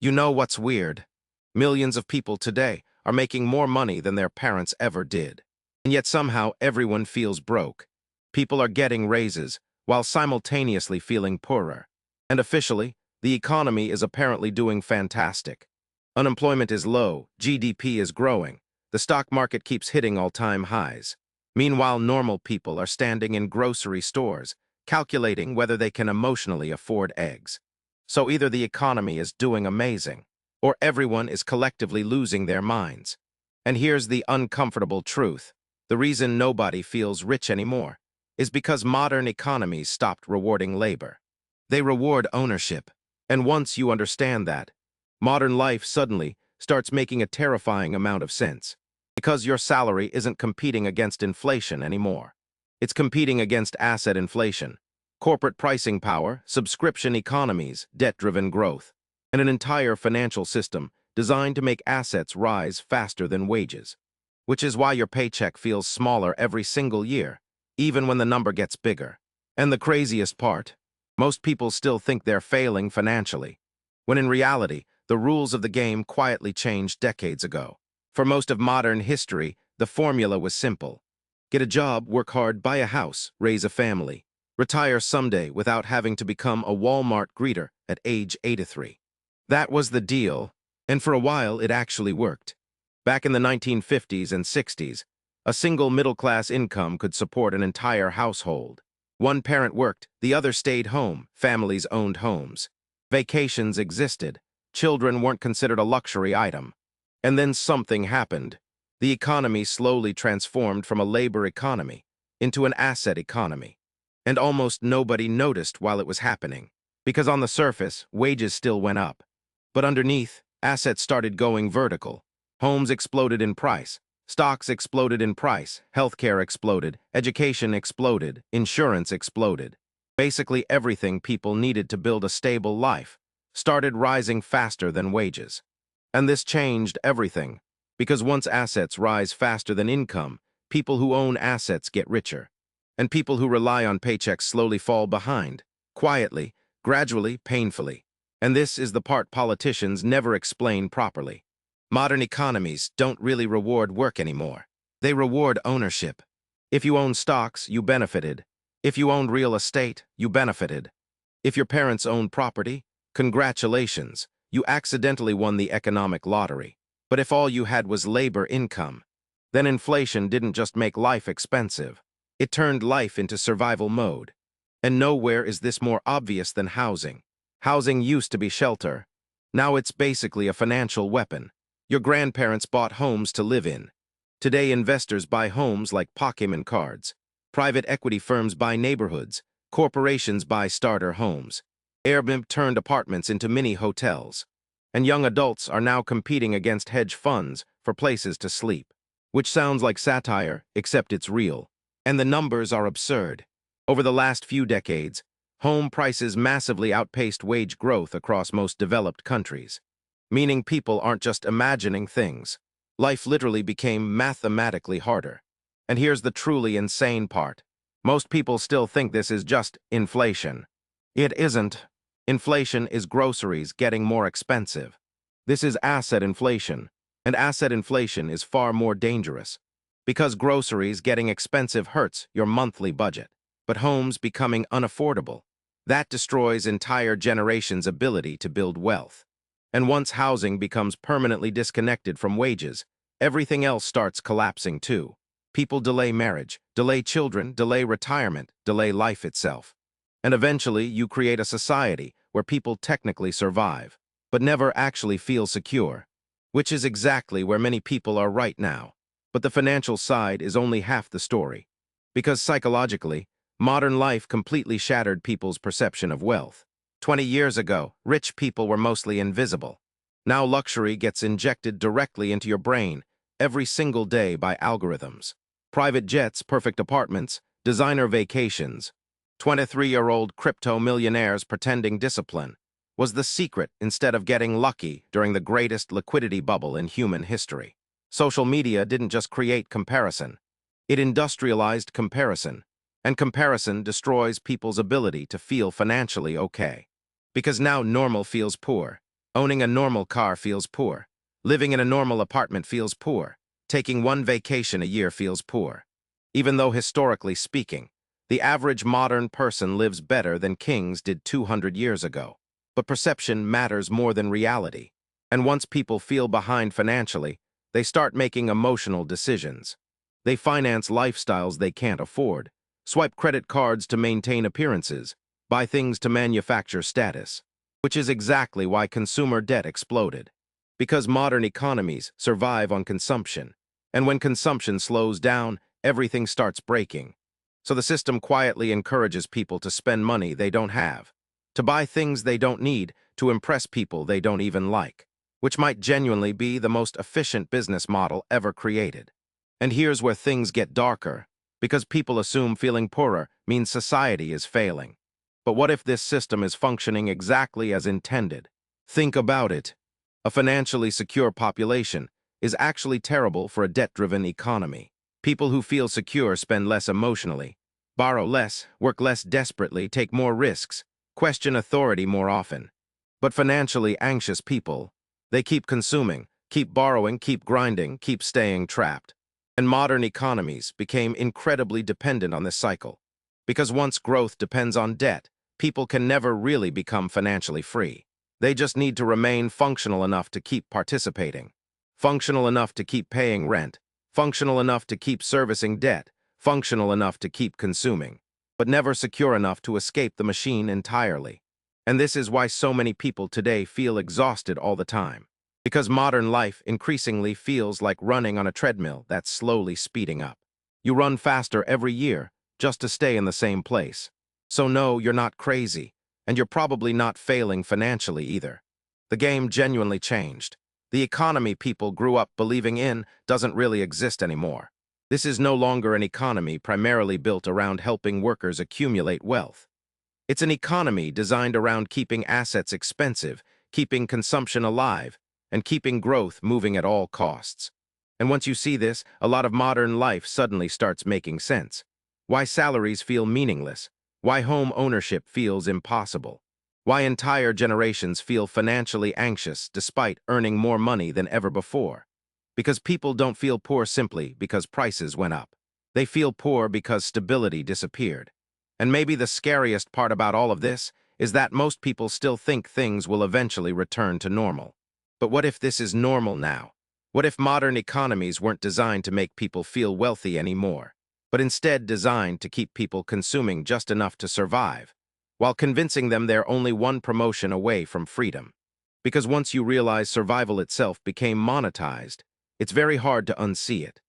You know what's weird? Millions of people today are making more money than their parents ever did. And yet somehow everyone feels broke. People are getting raises while simultaneously feeling poorer. And officially, the economy is apparently doing fantastic. Unemployment is low, GDP is growing, the stock market keeps hitting all-time highs. Meanwhile, normal people are standing in grocery stores, calculating whether they can emotionally afford eggs. So either the economy is doing amazing, or everyone is collectively losing their minds. And here's the uncomfortable truth. The reason nobody feels rich anymore is because modern economies stopped rewarding labor. They reward ownership. And once you understand that, modern life suddenly starts making a terrifying amount of sense. Because your salary isn't competing against inflation anymore. It's competing against asset inflation, corporate pricing power, subscription economies, debt-driven growth, and an entire financial system designed to make assets rise faster than wages. Which is why your paycheck feels smaller every single year, even when the number gets bigger. And the craziest part, most people still think they're failing financially, when in reality, the rules of the game quietly changed decades ago. For most of modern history, the formula was simple. Get a job, work hard, buy a house, raise a family, retire someday without having to become a Walmart greeter at age 83. That was the deal, and for a while it actually worked. Back in the 1950s and 60s, a single middle-class income could support an entire household. One parent worked, the other stayed home, families owned homes. Vacations existed, children weren't considered a luxury item. And then something happened. The economy slowly transformed from a labor economy into an asset economy. And almost nobody noticed while it was happening, because on the surface, wages still went up. But underneath, assets started going vertical. Homes exploded in price, stocks exploded in price, healthcare exploded, education exploded, insurance exploded. Basically everything people needed to build a stable life started rising faster than wages. And this changed everything, because once assets rise faster than income, people who own assets get richer. And people who rely on paychecks slowly fall behind, quietly, gradually, painfully. And this is the part politicians never explain properly. Modern economies don't really reward work anymore. They reward ownership. If you own stocks, you benefited. If you owned real estate, you benefited. If your parents owned property, congratulations, you accidentally won the economic lottery. But if all you had was labor income, then inflation didn't just make life expensive. It turned life into survival mode. And nowhere is this more obvious than housing. Housing used to be shelter. Now it's basically a financial weapon. Your grandparents bought homes to live in. Today investors buy homes like Pokemon cards. Private equity firms buy neighborhoods. Corporations buy starter homes. Airbnb turned apartments into mini hotels. And young adults are now competing against hedge funds for places to sleep. Which sounds like satire, except it's real. And the numbers are absurd. Over the last few decades, home prices massively outpaced wage growth across most developed countries. Meaning people aren't just imagining things. Life literally became mathematically harder. And here's the truly insane part. Most people still think this is just inflation. It isn't. Inflation is groceries getting more expensive. This is asset inflation, and asset inflation is far more dangerous. Because groceries getting expensive hurts your monthly budget, but homes becoming unaffordable, that destroys entire generations' ability to build wealth. And once housing becomes permanently disconnected from wages, everything else starts collapsing too. People delay marriage, delay children, delay retirement, delay life itself. And eventually you create a society where people technically survive, but never actually feel secure, which is exactly where many people are right now. But the financial side is only half the story, because psychologically, modern life completely shattered people's perception of wealth. 20 years ago, rich people were mostly invisible. Now luxury gets injected directly into your brain every single day by algorithms. Private jets, perfect apartments, designer vacations. 23-year-old crypto millionaires pretending discipline was the secret instead of getting lucky during the greatest liquidity bubble in human history. Social media didn't just create comparison. It industrialized comparison. And comparison destroys people's ability to feel financially okay. Because now normal feels poor. Owning a normal car feels poor. Living in a normal apartment feels poor. Taking one vacation a year feels poor. Even though historically speaking, the average modern person lives better than kings did 200 years ago. But perception matters more than reality. And once people feel behind financially, they start making emotional decisions. They finance lifestyles they can't afford, swipe credit cards to maintain appearances, buy things to manufacture status. Which is exactly why consumer debt exploded. Because modern economies survive on consumption. And when consumption slows down, everything starts breaking. So the system quietly encourages people to spend money they don't have, to buy things they don't need, to impress people they don't even like, which might genuinely be the most efficient business model ever created. And here's where things get darker, because people assume feeling poorer means society is failing. But what if this system is functioning exactly as intended? Think about it. A financially secure population is actually terrible for a debt-driven economy. People who feel secure spend less emotionally, borrow less, work less desperately, take more risks, question authority more often. But financially anxious people, they keep consuming, keep borrowing, keep grinding, keep staying trapped. And modern economies became incredibly dependent on this cycle. Because once growth depends on debt, people can never really become financially free. They just need to remain functional enough to keep participating, functional enough to keep paying rent, functional enough to keep servicing debt, functional enough to keep consuming, but never secure enough to escape the machine entirely. And this is why so many people today feel exhausted all the time. Because modern life increasingly feels like running on a treadmill that's slowly speeding up. You run faster every year just to stay in the same place. So no, you're not crazy, and you're probably not failing financially either. The game genuinely changed. The economy people grew up believing in doesn't really exist anymore. This is no longer an economy primarily built around helping workers accumulate wealth. It's an economy designed around keeping assets expensive, keeping consumption alive, and keeping growth moving at all costs. And once you see this, a lot of modern life suddenly starts making sense. Why salaries feel meaningless, why home ownership feels impossible, why entire generations feel financially anxious despite earning more money than ever before. Because people don't feel poor simply because prices went up. They feel poor because stability disappeared. And maybe the scariest part about all of this is that most people still think things will eventually return to normal. But what if this is normal now? What if modern economies weren't designed to make people feel wealthy anymore, but instead designed to keep people consuming just enough to survive, while convincing them they're only one promotion away from freedom? Because once you realize survival itself became monetized, it's very hard to unsee it.